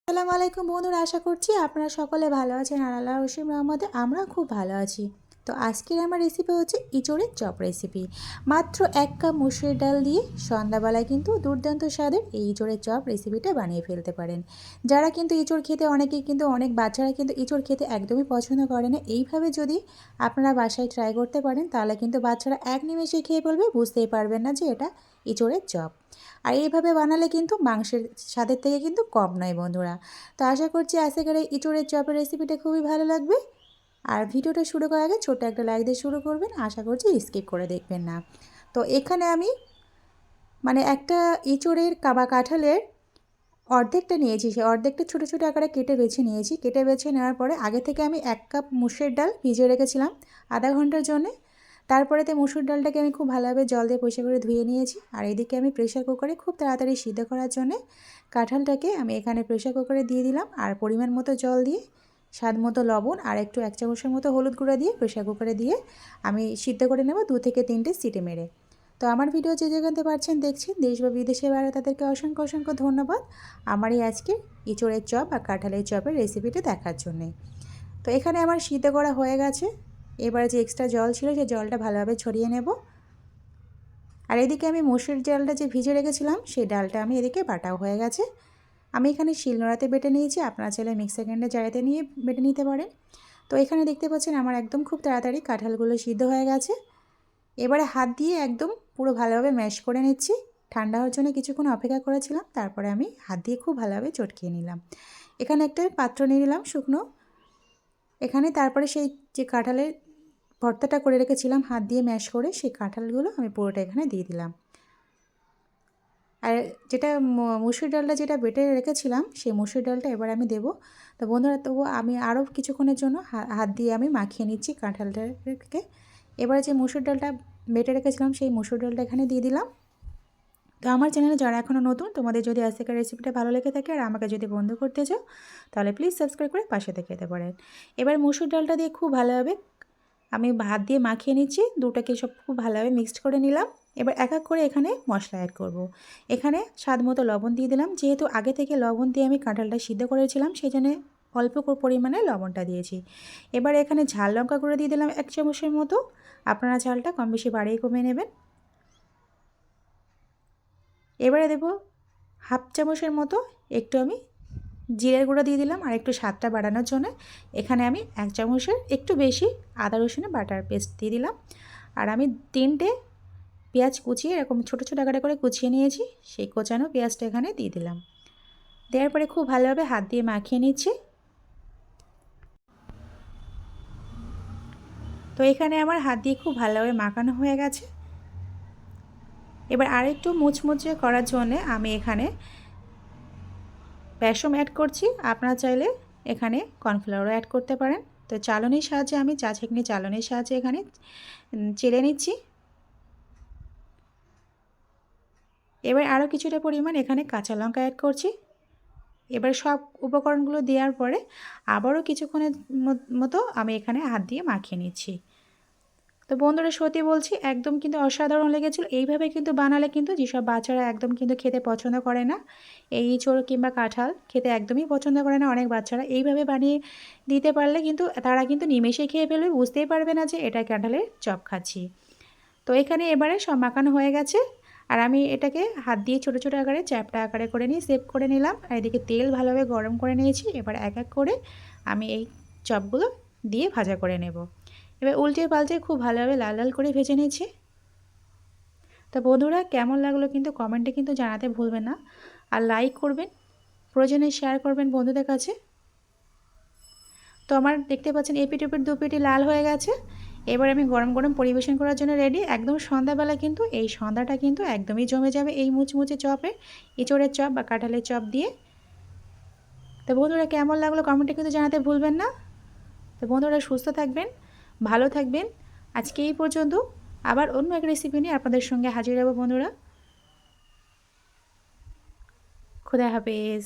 আসসালামু আলাইকুম বন্ধুরা, আশা করছি আপনারা সকলে ভালো আছেন আর আল্লাহর অসীম রহমতে আমরা খুব ভালো আছি। তো আজকের আমার রেসিপি হচ্ছে ইঁচড়ের চপ রেসিপি। মাত্র 1 কাপ মসুর ডাল দিয়ে সন্ধ্যাবেলায় কিন্তু দুর্দান্ত স্বাদের এই ইঁচড়ের চপ রেসিপিটা বানিয়ে ফেলতে পারেন। যারা কিন্তু ইঁচড় খেতে অনেক বাচ্চারা কিন্তু ইঁচড় খেতে একদমই পছন্দ করে না, এইভাবে যদি আপনারা বাসায় ট্রাই করতে পারেন তাহলে কিন্তু বাচ্চারা এক নিমেষে খেয়ে ফেলবে, বুঝতেই পারবেন না যে এটা ইঁচড়ের চপ। আর এইভাবে বানালে কিন্তু মাংসের স্বাদের থেকে কিন্তু কম নয় বন্ধুরা। তো আশা করছি আজকের এই ইঁচড়ের চপের রেসিপিটা খুবই ভালো লাগবে। আর ভিডিওটা শুরু করার আগে ছোট্ট একটা লাইক দিয়ে শুরু করবেন, আশা করছি স্কিপ করে দেখবেন না। তো এখানে আমি একটা ইঁচড়ের কাঁঠালের অর্ধেকটা নিয়েছি, সেই অর্ধেকটা ছোটো ছোটো আকারে কেটে বেছে নিয়েছি। কেটে বেছে নেওয়ার পরে আগে থেকে আমি 1 কাপ মুসুর ডাল ভিজিয়ে রেখেছিলাম আধা ঘন্টার জন্যে। তারপরেতে মুসুর ডালটাকে আমি খুব ভালোভাবে জল দিয়ে পরিষ্কার করে ধুয়ে নিয়েছি। আর এদিকে আমি প্রেশার কুকারে খুব তাড়াতাড়ি সিদ্ধ করার জন্যে কাঁঠালটাকে আমি এখানে প্রেশার কুকারে দিয়ে দিলাম। আর পরিমাণ মতো জল দিয়ে, স্বাদ মতো লবণ আর একটু 1 চামচের মতো হলুদ গুঁড়া দিয়ে প্রেশার কুকারে দিয়ে আমি সিদ্ধ করে নেব 2 থেকে 3টে সিটি মেরে। তো আমার ভিডিও যে যেখানে পাচ্ছেন দেখছেন, দেশ বা বিদেশে বাইরে, তাদেরকে অসংখ্য অসংখ্য ধন্যবাদ আমার এই আজকে ইঁচড়ের চপ আর কাঁঠালের চপের রেসিপিটা দেখার জন্যে। তো এখানে আমার সিদ্ধ করা হয়ে গেছে। এবারে যে এক্সট্রা জল ছিল সেই জলটা ভালোভাবে ছড়িয়ে নেব। আর এদিকে আমি মসুর ডালটা যে ভিজে রেখেছিলাম সেই ডালটা আমি এদিকে বাটাও হয়ে গেছে। আমি এখানে শিলনোড়াতে বেটে নিয়েছি, আপনারা চাইলে মিক্সার গ্রাইন্ডার জারেতে নিয়ে বেটে নিতে পারেন। তো এখানে দেখতে পাচ্ছেন আমার একদম খুব তাড়াতাড়ি কাঁঠালগুলো সিদ্ধ হয়ে গেছে। এবারে হাত দিয়ে একদম পুরো ভালোভাবে ম্যাশ করে নিচ্ছি। ঠান্ডা হওয়ার জন্য কিছুক্ষণ অপেক্ষা করেছিলাম, তারপরে আমি হাত দিয়ে খুব ভালোভাবে চটকিয়ে নিলাম। এখানে একটা পাত্র নিয়ে নিলাম শুকনো। এখানে তারপরে সেই যে কাঁঠালের ভর্তাটা করে রেখেছিলাম হাত দিয়ে ম্যাশ করে, সেই কাঁঠালগুলো আমি পুরোটা এখানে দিয়ে দিলাম। আর যেটা মুসুর ডালটা যেটা বেটে রেখেছিলাম সেই মুসুর ডালটা এবার আমি দেবো। তো বন্ধুরা, তবু আমি আরও কিছুক্ষণের জন্য হাত দিয়ে আমি মাখিয়ে নিচ্ছি কাঁঠালটাকে। এবার যে মুসুর ডালটা বেটে রেখেছিলাম সেই মুসুর ডালটা এখানে দিয়ে দিলাম। তো আমার চ্যানেলে যারা এখনও নতুন, তোমাদের যদি আজকের রেসিপিটা ভালো লেগে থাকে আর আমাকে যদি বন্ধ করতে চাও তাহলে প্লিজ সাবস্ক্রাইব করে পাশে থেকে যেতে পারেন। এবার মুসুর ডালটা দিয়ে খুব ভালোভাবে আমি হাত দিয়ে মাখিয়ে নিচ্ছি, দুটাকে সব খুব ভালোভাবে মিক্সড করে নিলাম। এবার এক এক করে এখানে মশলা অ্যাড করব। এখানে স্বাদ মতো লবণ দিয়ে দিলাম, যেহেতু আগে থেকে লবণ দিয়ে আমি কাঁঠালটা সিদ্ধ করেছিলাম সেই জন্য অল্প পরিমাণে লবণটা দিয়েছি। এবার এখানে ঝাল লঙ্কা গুঁড়ো দিয়ে দিলাম 1 চামচের মতো। আপনারা ঝালটা কম বেশি বাড়িয়ে কমিয়ে নেবেন। এবারে দেব 1/2 চামচের মতো একটু আমি জিরের গুঁড়ো দিয়ে দিলাম। আর একটু স্বাদটা বাড়ানোর জন্য এখানে আমি 1 চামচের একটু বেশি আদা রসুনের বাটার পেস্ট দিয়ে দিলাম। আর আমি 3টে পেঁয়াজ কুচিয়ে এরকম ছোটো ছোটো আকারে করে কুচিয়ে নিয়েছি, সেই কোচানো পেঁয়াজটা এখানে দিয়ে দিলাম। দেওয়ার পরে খুব ভালোভাবে হাত দিয়ে মাখিয়ে নিচ্ছি। তো এখানে আমার হাত দিয়ে খুব ভালোভাবে মাখানো হয়ে গেছে। এবার আরেকটু মুচমুচে করার জন্য আমি এখানে বেসন অ্যাড করছি। আপনারা চাইলে এখানে কর্নফ্লাওয়ারও অ্যাড করতে পারেন। তো চালনির সাহায্যে আমি চা ছাঁকনি চালনির সাহায্যে এখানে চেলে নিচ্ছি। এবার আরও কিছুটা পরিমাণ এখানে কাঁচা লঙ্কা অ্যাড করছি। এবার সব উপকরণগুলো দেওয়ার পরে আবারও কিছুক্ষণের মতো আমি এখানে হাত দিয়ে মাখিয়ে নিচ্ছি। তো বন্ধুরা, সত্যি বলছি একদম কিন্তু অসাধারণ লেগেছিলো। এইভাবে কিন্তু বানালে কিন্তু যেসব বাচ্চারা একদম কিন্তু খেতে পছন্দ করে না, এই ইঁচড় কিংবা কাঁঠাল খেতে একদমই পছন্দ করে না অনেক বাচ্চারা, এইভাবে বানিয়ে দিতে পারলে কিন্তু তারা কিন্তু নিমেষে খেয়ে ফেলবে, বুঝতেই পারবে না যে এটা কাঁঠালের চপ খাচ্ছি। তো এখানে এবারে সব মাখানো হয়ে গেছে। আর আমি এটাকে হাত দিয়ে ছোটো ছোটো আকারে চ্যাপটা আকারে করে নিয়ে সেভ করে নিলাম। আর এদিকে তেল ভালোভাবে গরম করে নিয়েছি। এবার এক এক করে আমি এই চপগুলো দিয়ে ভাজা করে নেব। এবার উল্টে পাল্টে খুব ভালোভাবে লাল লাল করে ভেজে নিয়েছি। তো বন্ধুরা, কেমন লাগলো কিন্তু কমেন্টে কিন্তু জানাতে ভুলবেন না। আর লাইক করবেন, প্রয়োজনে শেয়ার করবেন বন্ধুদের কাছে। তো আমার দেখতে পাচ্ছেন এপিঠ ওপিঠ দুপিঠই লাল হয়ে গেছে। এবার আমি গরম গরম পরিবেশন করার জন্য রেডি। একদম সন্ধ্যাবেলা কিন্তু এই সন্ধ্যাটা কিন্তু একদমই জমে যাবে এই মুচমুচে চপে, ইঁচড়ের চপ বা কাঁঠালের চপ দিয়ে। তো বন্ধুরা, কেমন লাগলো কমেন্টে কিন্তু জানাতে ভুলবেন না। তো বন্ধুরা, সুস্থ থাকবেন, ভালো থাকবেন। আজকে এই পর্যন্ত, আবার অন্য এক রেসিপি নিয়ে আপনাদের সঙ্গে হাজির হব বন্ধুরা। খুদা হাফেজ।